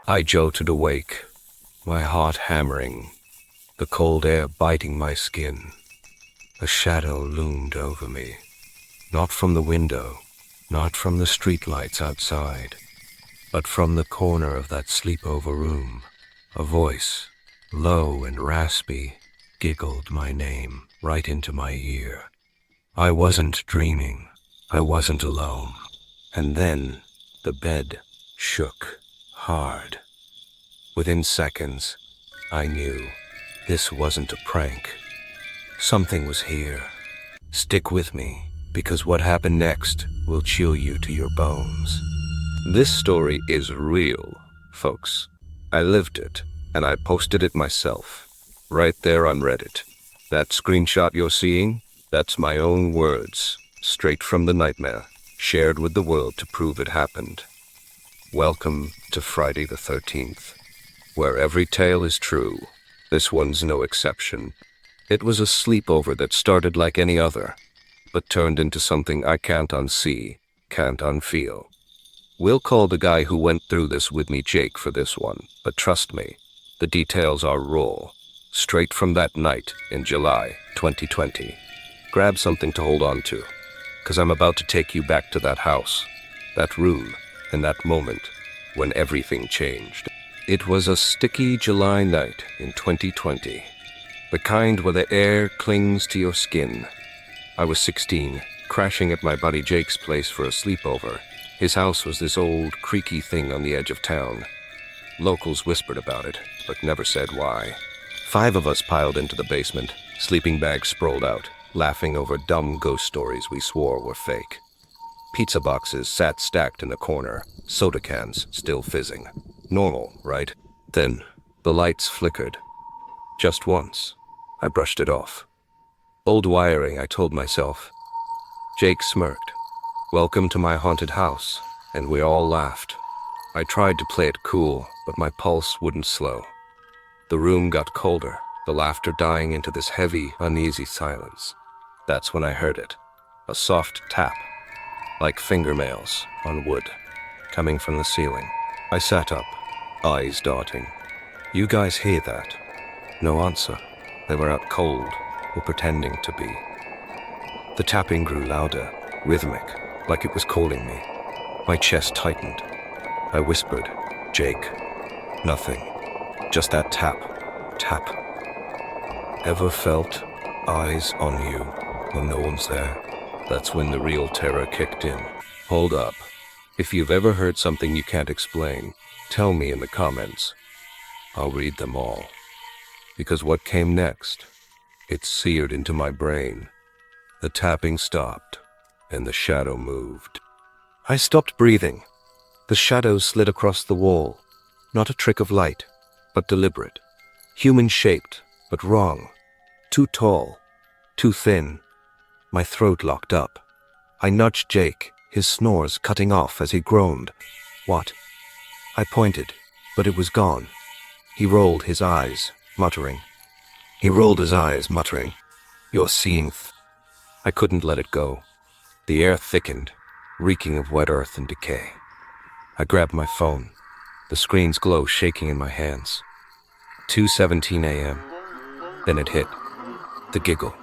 I jolted awake, my heart hammering, the cold air biting my skin. A shadow loomed over me, not from the window, not from the streetlights outside, but from the corner of that sleepover room. A voice, low and raspy, giggled my name right into my ear. I wasn't dreaming. I wasn't alone. And then the bed shook hard. Within seconds, I knew this wasn't a prank. Something was here. Stick with me, because what happened next will chill you to your bones. This story is real, folks. I lived it, and I posted it myself, right there on Reddit. That screenshot you're seeing, that's my own words, straight from the nightmare, shared with the world to prove it happened. Welcome to Friday the 13th, where every tale is true. This one's no exception. It was a sleepover that started like any other, but turned into something I can't unsee, can't unfeel. We'll call the guy who went through this with me Jake for this one, but trust me, the details are raw, straight from that night in July 2020. Grab something to hold on to, because I'm about to take you back to that house, that room, and that moment when everything changed. It was a sticky July night in 2020, the kind where the air clings to your skin. I was 16, crashing at my buddy Jake's place for a sleepover. His house was this old, creaky thing on the edge of town. Locals whispered about it, but never said why. 5 of us piled into the basement, sleeping bags sprawled out, laughing over dumb ghost stories we swore were fake. Pizza boxes sat stacked in a corner, soda cans still fizzing. Normal, right? Then, the lights flickered. Just once. I brushed it off. Old wiring, I told myself. Jake smirked. Welcome to my haunted house, and we all laughed. I tried to play it cool, but my pulse wouldn't slow. The room got colder, the laughter dying into this heavy, uneasy silence. That's when I heard it. A soft tap, like fingernails on wood, coming from the ceiling. I sat up, eyes darting. You guys hear that? No answer. They were out cold, or pretending to be. The tapping grew louder, rhythmic, like it was calling me. My chest tightened. I whispered, Jake. Nothing. Just that tap. Tap. Ever felt eyes on you when no one's there? That's when the real terror kicked in. Hold up. If you've ever heard something you can't explain, tell me in the comments. I'll read them all. Because what came next, it's seared into my brain. The tapping stopped, and the shadow moved. I stopped breathing. The shadow slid across the wall. Not a trick of light, but deliberate. Human-shaped, but wrong. Too tall, too thin. My throat locked up. I nudged Jake, his snores cutting off as he groaned. What? I pointed, but it was gone. He rolled his eyes, muttering. You're seeing I couldn't let it go. The air thickened, reeking of wet earth and decay. I grabbed my phone, the screen's glow shaking in my hands. 2:17 a.m. Then it hit. The giggle.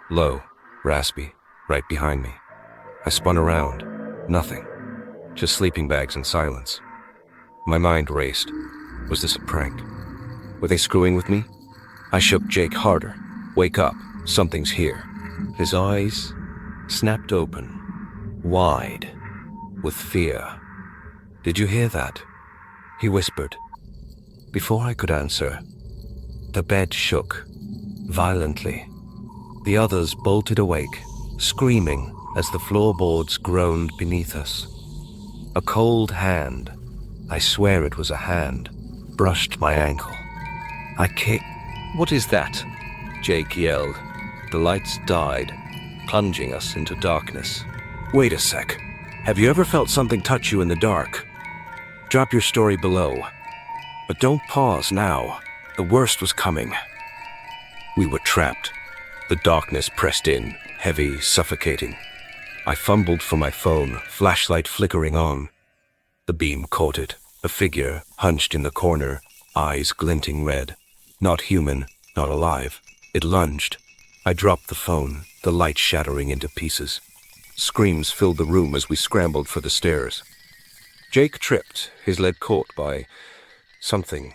Low, raspy, right behind me. I spun around. Nothing. Just sleeping bags and silence. My mind raced. Was this a prank? Were they screwing with me? I shook Jake harder. Wake up. Something's here. His eyes snapped open, wide, with fear. Did you hear that? He whispered. Before I could answer, the bed shook, violently. The others bolted awake, screaming as the floorboards groaned beneath us. A cold hand, I swear it was a hand, brushed my ankle. I kicked. What is that? Jake yelled. The lights died, plunging us into darkness. Wait a sec. Have you ever felt something touch you in the dark? Drop your story below. But don't pause now. The worst was coming. We were trapped. The darkness pressed in, heavy, suffocating. I fumbled for my phone, flashlight flickering on. The beam caught it, A figure hunched in the corner, eyes glinting red. Not human, not alive. It lunged. I dropped the phone, the light shattering into pieces. Screams filled the room as we scrambled for the stairs. Jake tripped, his leg caught by something.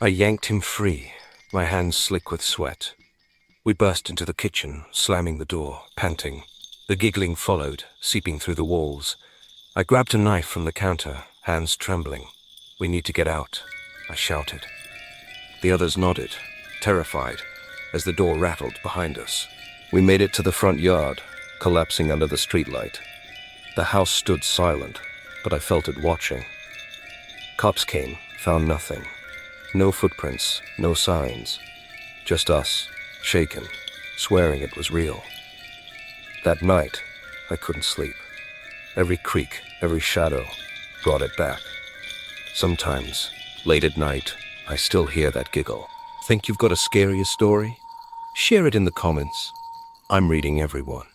I yanked him free, my hands slick with sweat. We burst into the kitchen, slamming the door, panting. The giggling followed, seeping through the walls. I grabbed a knife from the counter, hands trembling. "We need to get out," I shouted. The others nodded, terrified, as the door rattled behind us. We made it to the front yard, collapsing under the streetlight. The house stood silent, but I felt it watching. Cops came, found nothing. No footprints, no signs. Just us, shaken, swearing it was real. That night, I couldn't sleep. Every creak, every shadow brought it back. Sometimes, late at night, I still hear that giggle. Think you've got a scarier story? Share it in the comments. I'm reading everyone.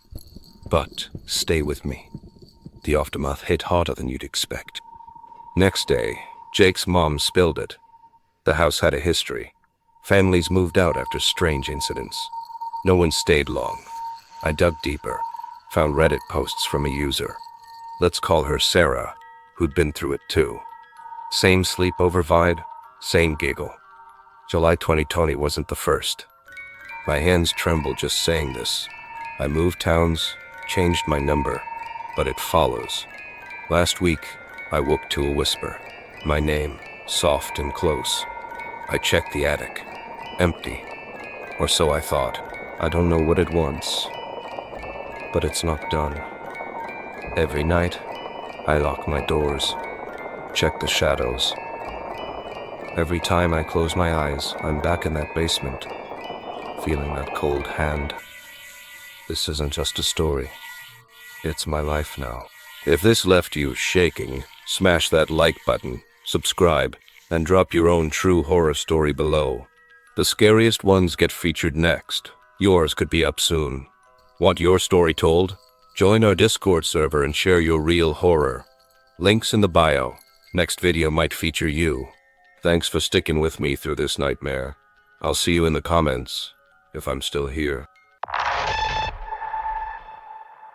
But stay with me. The aftermath hit harder than you'd expect. Next day, Jake's mom spilled it. The house had a history. Families moved out after strange incidents. No one stayed long. I dug deeper, found Reddit posts from a user. Let's call her Sarah, who'd been through it too. Same sleepover vibe, same giggle. July 2020 wasn't the first. My hands trembled just saying this. I moved towns, changed my number, but it follows. Last week, I woke to a whisper. My name, soft and close. I checked the attic. Empty. Or so I thought. I don't know what it wants, but it's not done. Every night, I lock my doors, check the shadows. Every time I close my eyes, I'm back in that basement, feeling that cold hand. This isn't just a story. It's my life now. If this left you shaking, smash that like button, subscribe, and drop your own true horror story below. The scariest ones get featured next. Yours could be up soon. Want your story told? Join our Discord server and share your real horror. Links in the bio. Next video might feature you. Thanks for sticking with me through this nightmare. I'll see you in the comments, if I'm still here.